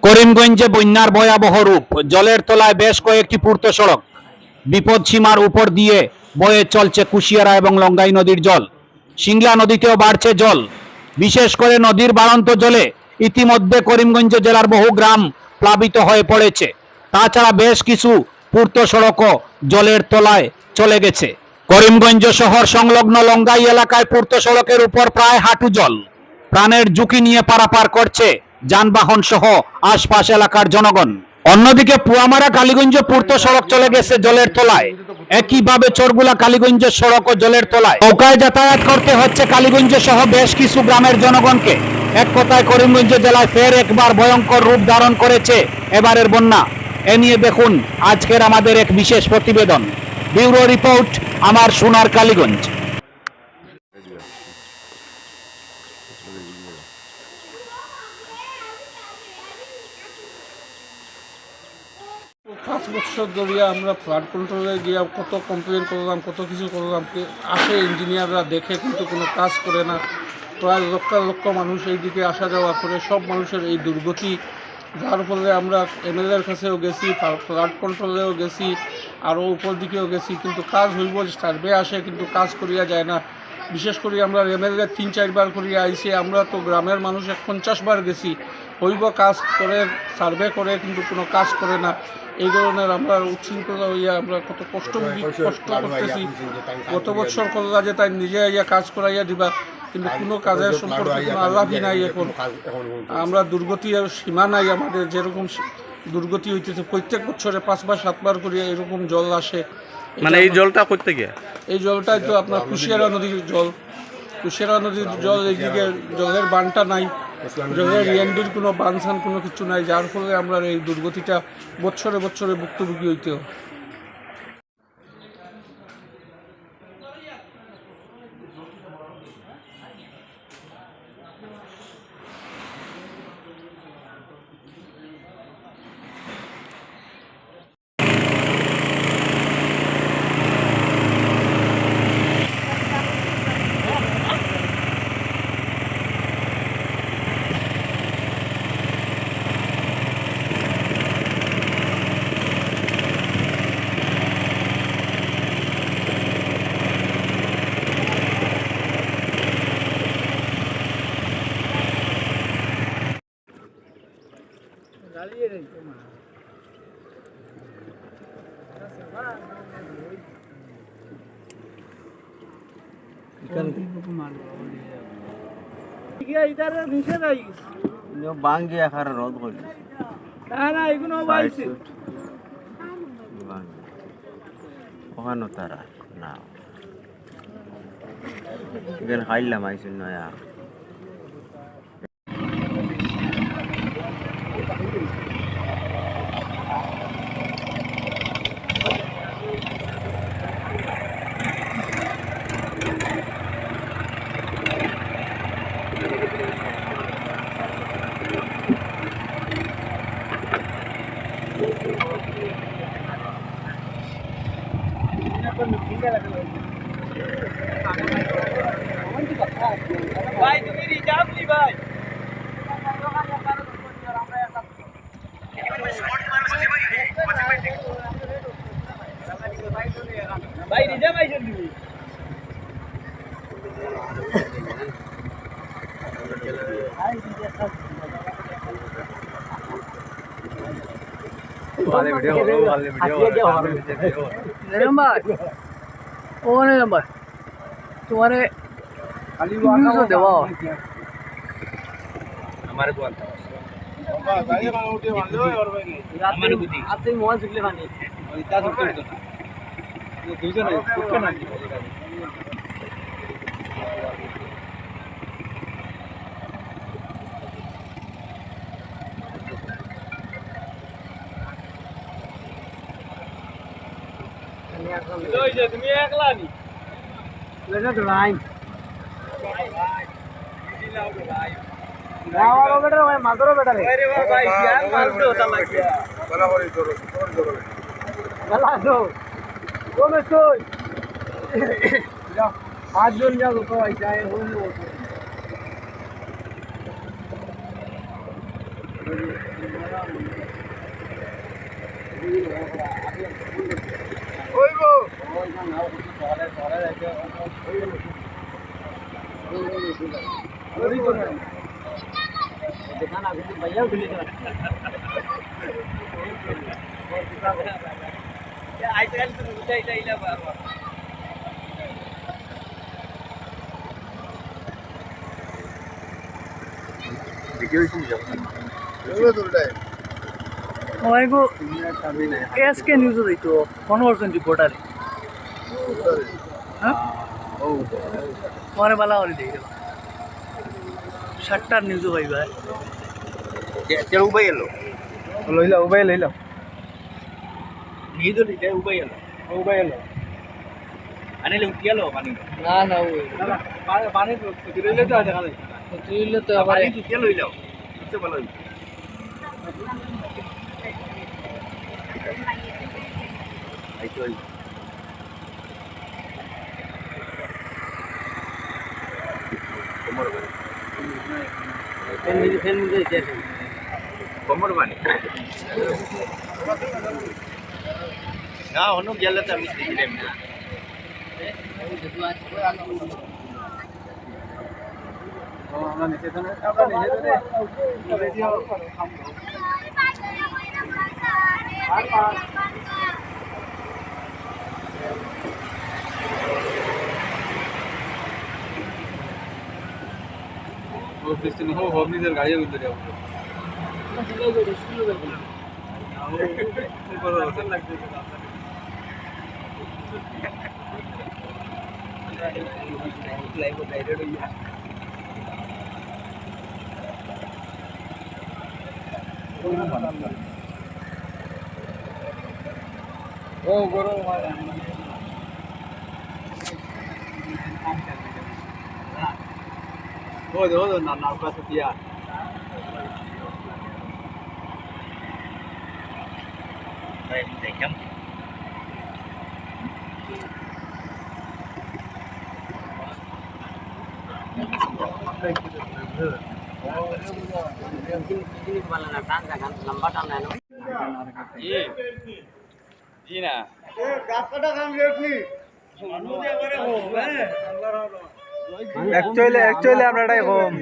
করিমগঞ্জে বন্যার ভয়াবহ রূপ, জলের তলায় বেশ কয়েকটি পূর্ত সড়ক, বিপদসীমার উপর দিয়ে বয়ে চলছে কুশিয়ারা এবং লঙ্গাই নদীর জল। সিংলা নদীতেও বাড়ছে জল, বিশেষ করে নদীর বাড়ন্ত জলে ইতিমধ্যে করিমগঞ্জ জেলার বহু গ্রাম প্লাবিত হয়ে পড়েছে। তাছাড়া বেশ কিছু পূর্ত সড়কও জলের তলায় চলে গেছে। করিমগঞ্জ শহর সংলগ্ন লঙ্গাই এলাকায় পূর্ত সড়কের উপর প্রায় হাঁটু জল, প্রাণের ঝুঁকি নিয়ে পারাপার করছে যানবাহন সহ আশপাশ এলাকার জনগণ। অন্যদিকে পুয়ামারা কালীগঞ্জ পূর্ত সড়ক চলে গেছে জলের তলায়। একইভাবে চরগুলা কালীগঞ্জ সড়ক ও জলের তলায়। নৌকায় যাতায়াত করতে হচ্ছে কালীগঞ্জ সহ বেশ কিছু গ্রামের জনগণকে। এক কথায় করিমগঞ্জ জেলায় ফের একবার ভয়ঙ্কর রূপ ধারণ করেছে এবারের বন্যা। এ নিয়ে দেখুন আজকের আমাদের এক বিশেষ প্রতিবেদন। ব্যুরো রিপোর্ট, আমার সোনার কালীগঞ্জ। 5 বছর ধরে আমরা ফ্লাড কন্ট্রোলে গিয়ে কত কমপ্লেন করলাম, কত কিছু করলাম, আসে ইঞ্জিনিয়াররা দেখে কিন্তু কোনো কাজ করে না। প্রায় লক্ষ লক্ষ মানুষ এই দিকে আসা যাওয়া করে, সব মানুষের এই দুর্গতি, যার ফলে আমরা এমএলএর কাছেও গেছি, ফ্লাড কন্ট্রোলেও গেছি, আরও উপর দিকেও গেছি, কিন্তু কাজ হইব সার্ভে আসে কিন্তু কাজ করিয়া যায় না। বিশেষ করে আমরা এমএলএ 3-4 বার করিয়া আইছি, আমরা তো গ্রামের মানুষ 50 বার গেছি, হইব কাজ করে সার্ভে করে কিন্তু কোনো কাজ করে না। এই ধরনের আমরা উচ্ছৃঙ্খলা হইয়া আমরা কত কষ্ট করতেছি। গত বছর করলা যে তাই নিজে আইয়া কাজ করাইয়া দিবা, কিন্তু কোনো কাজের সম্পর্কে কোনো আলাপই নাই। এখন আমরা দুর্গতির সীমা নাই আমাদের, যেরকম দুর্গতি হইতেছে প্রত্যেক বছরে 5 বার 7 বার করিয়া এরকম জল আসে। মানে এই জলটা করতে গিয়ে এই জলটাই তো আপনার কুশিয়ারা নদীর জল। কুশিয়ারা নদীর জল, এইদিকে জলের বানটা নাই, জলের রিয়ান্ডির কোনো বানসান কোনো কিছু নাই, যার ফলে আমরা এই দুর্গতিটা বছরে বছরে ভুক্তভোগী হইতে হয়। বাঙ্গি আখার রদ করি ওখানে তারা না এখানে খাইলাম আইসি নয়া ভাই তুমি রিজার্ভ নি ভাই ভাই রিজার্ভ আইছেন তুমি वाले वीडियो नंबर ओने नंबर तुम्हारे खाली न्यूज़ देवा हमारे बोलता हमारे बुद्धि आपसे मोबाइल सुन ले पानी इतना सुन के ये दूसरा नहीं कुछ ना লই যে তুমি একলা নি লেনা তো লাইন গাওয়ারো বেটা ভাই মাদরো বেটা রে আরে ভাই জ্ঞান মারতে হতা লাগিয়া বলা বলি জোর গলা দো কোনে কই যাও 5 জন যাও তো আই যায় হইলো हमारे एस के न्यूज़ दी तो 1% रिपोर्टर है हाँ हमारे वाला और देख शट्टर न्यूज़ भाई भाई चलो भाई लो लइला उबाय लइला नी तो दिखे उबाय लो उबाय लो आने ले उठिया लो पानी ना ना वो পানি দিলে তো দেখা যায় तुइले तो पानी उठिया लो लो इससे बोलो ऐसे फेन मुझे चाहिए कोमर पानी ना होनो गेले तो আমি দিলাম আমরা নিচে তো রেডিও ও পিছনে হো নিজের গাড়ি উঠে যাও ও গরম ও না না পাশে দিয়া लंबा टाइम है जी ना एक्चुअली আমরা এটাই কম